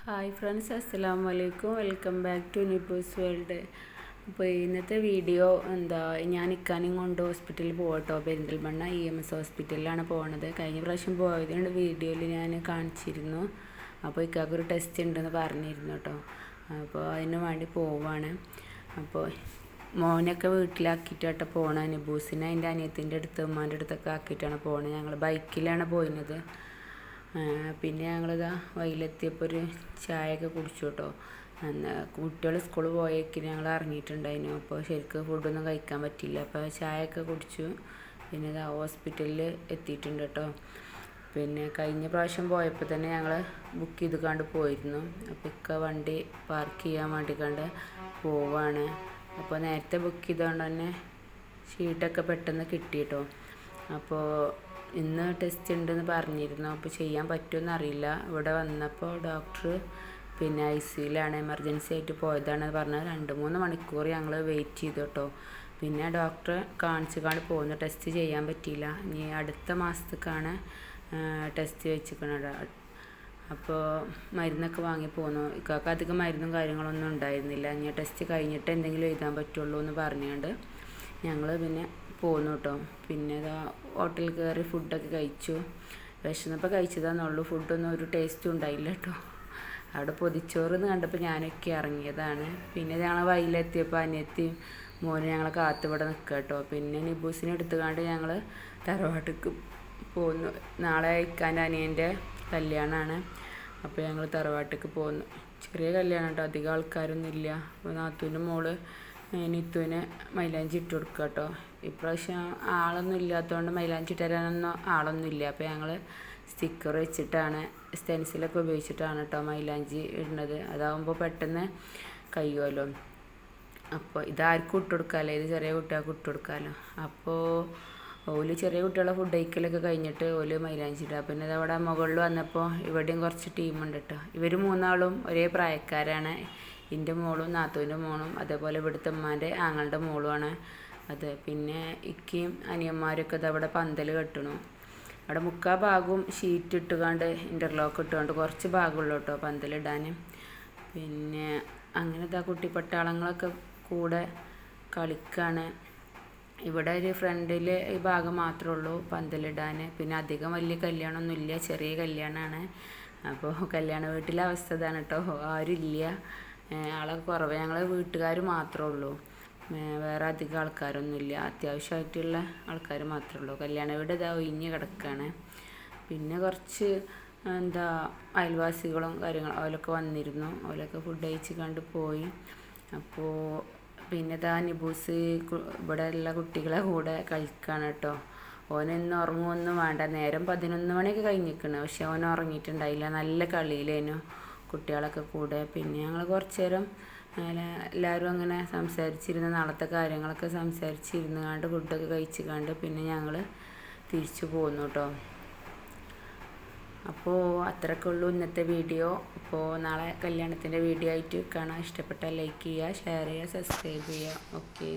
Hi friends, അസ്സലാമു അലൈക്കും. Welcome back to Nibu's world. അപ്പോൾ ഇന്നത്തെ വീഡിയോ ഞാൻ ഇക്കാനും കൊണ്ട് ഹോസ്പിറ്റലിൽ പോകട്ടോ. പെരിന്തൽമണ്ണ EMS ഹോസ്പിറ്റലിലാണ് പോകുന്നത്. കഴിഞ്ഞ പ്രാവശ്യം പോയതുകൊണ്ട് വീഡിയോയിൽ ഞാൻ കാണിച്ചിരുന്നു. അപ്പോൾ ഇക്കാക്കൊരു ടെസ്റ്റ് ഉണ്ടെന്ന് പറഞ്ഞിരുന്നു കേട്ടോ. അപ്പോൾ അതിന് വേണ്ടി പോവാണ്. അപ്പോൾ മോനൊക്കെ വീട്ടിലാക്കിയിട്ടാണ് പോകണത്. നിബൂസിനെ അതിൻ്റെ അനിയത്തിൻ്റെ അടുത്ത് ഉമ്മാൻ്റെ അടുത്തൊക്കെ ആക്കിയിട്ടാണ് പോകുന്നത്. ഞങ്ങൾ ബൈക്കിലാണ് പോയിരുന്നത്. പിന്നെ ഞങ്ങളിതാ വൈകിലെത്തിയപ്പോൾ ഒരു ചായയൊക്കെ കുടിച്ചു കേട്ടോ. കുട്ടികൾ സ്കൂളിൽ പോയേക്ക് ഞങ്ങൾ ഇറങ്ങിയിട്ടുണ്ടായിരുന്നു. അപ്പോൾ ശരിക്കും ഫുഡൊന്നും കഴിക്കാൻ പറ്റില്ല. അപ്പോൾ ചായയൊക്കെ കുടിച്ചു. പിന്നെ ഇതാ ഹോസ്പിറ്റലിൽ എത്തിയിട്ടുണ്ട് കേട്ടോ. പിന്നെ കഴിഞ്ഞ പ്രാവശ്യം പോയപ്പോൾ തന്നെ ഞങ്ങൾ ബുക്ക് ചെയ്ത് കണ്ട് പോയിരുന്നു. അപ്പോൾ ഇക്ക വണ്ടി പാർക്ക് ചെയ്യാൻ വേണ്ടി കണ്ട് പോവാണ്. അപ്പോൾ നേരത്തെ ബുക്ക് ചെയ്തുകൊണ്ട് തന്നെ ഷീട്ടൊക്കെ പെട്ടെന്ന് കിട്ടി കേട്ടോ. അപ്പോൾ ഇന്ന് ടെസ്റ്റ് ഉണ്ടെന്ന് പറഞ്ഞിരുന്നു. അപ്പോൾ ചെയ്യാൻ പറ്റുമെന്ന് അറിയില്ല. ഇവിടെ വന്നപ്പോൾ ഡോക്ടർ പിന്നെ ICUയിലാണ്, എമർജൻസി ആയിട്ട് പോയതാണ് പറഞ്ഞത്. 2-3 മണിക്കൂർ ഞങ്ങൾ വെയിറ്റ് ചെയ്തു കേട്ടോ. പിന്നെ ഡോക്ടറെ കാണിച്ച് പോകുന്നു. ടെസ്റ്റ് ചെയ്യാൻ പറ്റിയില്ല. ഇനി അടുത്ത മാസത്തേക്കാണ് ടെസ്റ്റ് വെച്ചിരിക്കുന്നത്. അപ്പോൾ മരുന്നൊക്കെ വാങ്ങി പോന്നു. ഇക്കാക്ക് അധികം മരുന്നും കാര്യങ്ങളൊന്നും ഉണ്ടായിരുന്നില്ല. ഇനി ടെസ്റ്റ് കഴിഞ്ഞിട്ട് എന്തെങ്കിലും എഴുതാൻ പറ്റുള്ളൂ എന്ന് പറഞ്ഞുകൊണ്ട് ഞങ്ങൾ പിന്നെ പോന്നു കേട്ടോ. പിന്നെ ഹോട്ടലിൽ കയറി ഫുഡൊക്കെ കഴിച്ചു. വിശന്നപ്പോൾ കഴിച്ചതാണെന്നുള്ളൂ. ഫുഡൊന്നും ഒരു ടേസ്റ്റും ഉണ്ടായില്ല കേട്ടോ. അവിടെ പൊതിച്ചോറെന്ന് കണ്ടപ്പോൾ ഞാനൊക്കെ ഇറങ്ങിയതാണ്. പിന്നെ ഞങ്ങൾ വയലിലെത്തിയപ്പോൾ അനിയത്തിയും മോനും ഞങ്ങളെ കാത്തിവിടെ നിൽക്കുക കേട്ടോ. പിന്നെ നിബൂസിനെ എടുത്തുകൊണ്ട് ഞങ്ങൾ തറവാട്ടിക്ക് പോന്നു. നാളെ ഇക്കാൻ്റെ അനിയൻ്റെ കല്യാണമാണ്. അപ്പോൾ ഞങ്ങൾ തറവാട്ടിക്ക് പോന്നു. ചെറിയ കല്യാണം കേട്ടോ, അധികം ആൾക്കാരൊന്നും ഇല്ല. അപ്പോൾ നാത്തൂൻ്റെ മോള് നിത്തുവിന് മൈലാഞ്ചി ഇട്ട് കൊടുക്കുക കേട്ടോ. ഇപ്രാവശ്യം ആളൊന്നും ഇല്ലാത്തതുകൊണ്ട് മൈലാഞ്ചി ഇട്ടുതരാനൊന്നും ആളൊന്നും ഇല്ല. അപ്പോൾ ഞങ്ങൾ സ്റ്റിക്കർ വെച്ചിട്ടാണ്, സ്റ്റെൻസിലൊക്കെ ഉപയോഗിച്ചിട്ടാണ് കേട്ടോ മൈലാഞ്ചി ഇടുന്നത്. അതാകുമ്പോൾ പെട്ടെന്ന് കഴിയുമല്ലോ. അപ്പോൾ ഇതാർക്കും ഇട്ട് കൊടുക്കാമല്ലോ, ഇത് ചെറിയ കുട്ടികൾക്ക് ഇട്ട് കൊടുക്കാമല്ലോ. അപ്പോൾ ഓല് ചെറിയ കുട്ടികളെ ഫുഡ് കഴിക്കലൊക്കെ കഴിഞ്ഞിട്ട് ഓല് മൈലാഞ്ചി ഇടുക. പിന്നെ അതവിടെ മുകളിൽ വന്നപ്പോൾ ഇവിടെയും കുറച്ച് ടീമുണ്ട് കേട്ടോ. ഇവർ 3 ഒരേ പ്രായക്കാരാണ്. എൻ്റെ മോളും നാത്തൂൻ്റെ മോളും അതേപോലെ ഇവിടുത്തെ ഉമ്മാൻ്റെ ആങ്ങളുടെ മോളുമാണ് അത്. പിന്നെ ഇക്കയും അനിയന്മാരൊക്കെ ഇതവിടെ പന്തൽ കെട്ടണു. അവിടെ 3/4 ഭാഗവും ഷീറ്റ് ഇട്ടുകൊണ്ട് ഇൻ്റർലോക്ക് ഇട്ടുകൊണ്ട് കുറച്ച് ഭാഗമുള്ളൂ കേട്ടോ പന്തലിടാൻ. പിന്നെ അങ്ങനെ കുട്ടിപ്പട്ടാളങ്ങളൊക്കെ കൂടെ കളിക്കാണ്. ഇവിടെ ഒരു ഫ്രണ്ടിൽ ഈ ഭാഗം മാത്രമേ ഉള്ളൂ പന്തലിടാൻ. പിന്നെ അധികം വലിയ കല്യാണമൊന്നുമില്ല, ചെറിയ കല്യാണമാണ്. അപ്പോൾ കല്യാണ വീട്ടിലെ അവസ്ഥ ഇതാണ് കേട്ടോ. ആരും ഇല്ല, ആളൊക്കെ കുറവ്. ഞങ്ങൾ വീട്ടുകാർ മാത്രമേ ഉള്ളൂ, വേറെ അധികം ആൾക്കാരൊന്നുമില്ല. അത്യാവശ്യമായിട്ടുള്ള ആൾക്കാർ മാത്രമേ ഉള്ളൂ. കല്യാണ വീട് ഒഴിഞ്ഞ് കിടക്കുകയാണ്. പിന്നെ കുറച്ച് അയൽവാസികളും കാര്യങ്ങളും അവരൊക്കെ വന്നിരുന്നു. അവരൊക്കെ ഫുഡ് കഴിച്ച് കണ്ട് പോയി. അപ്പോൾ പിന്നെ നിബൂസ് ഇവിടെ ഉള്ള കുട്ടികളെ കൂടെ കളിക്കുകയാണ് കേട്ടോ. ഓനെന്ന് ഉറങ്ങുമൊന്നും വേണ്ട. നേരം 11 മണിയൊക്കെ കഴിഞ്ഞിരിക്കണം, പക്ഷെ ഓൻ ഉറങ്ങിയിട്ടുണ്ടായില്ല. നല്ല കളിയിലേനു കുട്ടികളൊക്കെ കൂടെ. പിന്നെ ഞങ്ങൾ കുറച്ച് നേരം എല്ലാവരും അങ്ങനെ സംസാരിച്ചിരുന്ന് നാളത്തെ കാര്യങ്ങളൊക്കെ സംസാരിച്ചിരുന്ന് കണ്ട് ഫുഡൊക്കെ കഴിച്ച് കണ്ട് പിന്നെ ഞങ്ങൾ തിരിച്ചു പോന്നു കേട്ടോ. അപ്പോൾ അത്രയൊക്കെ ഉള്ളൂ ഇന്നത്തെ വീഡിയോ. അപ്പോൾ നാളെ കല്യാണത്തിൻ്റെ വീഡിയോ ആയിട്ട് കാണാൻ. ഇഷ്ടപ്പെട്ടാൽ ലൈക്ക് ചെയ്യുക, ഷെയർ ചെയ്യുക, സബ്സ്ക്രൈബ് ചെയ്യുക. ഓക്കെ.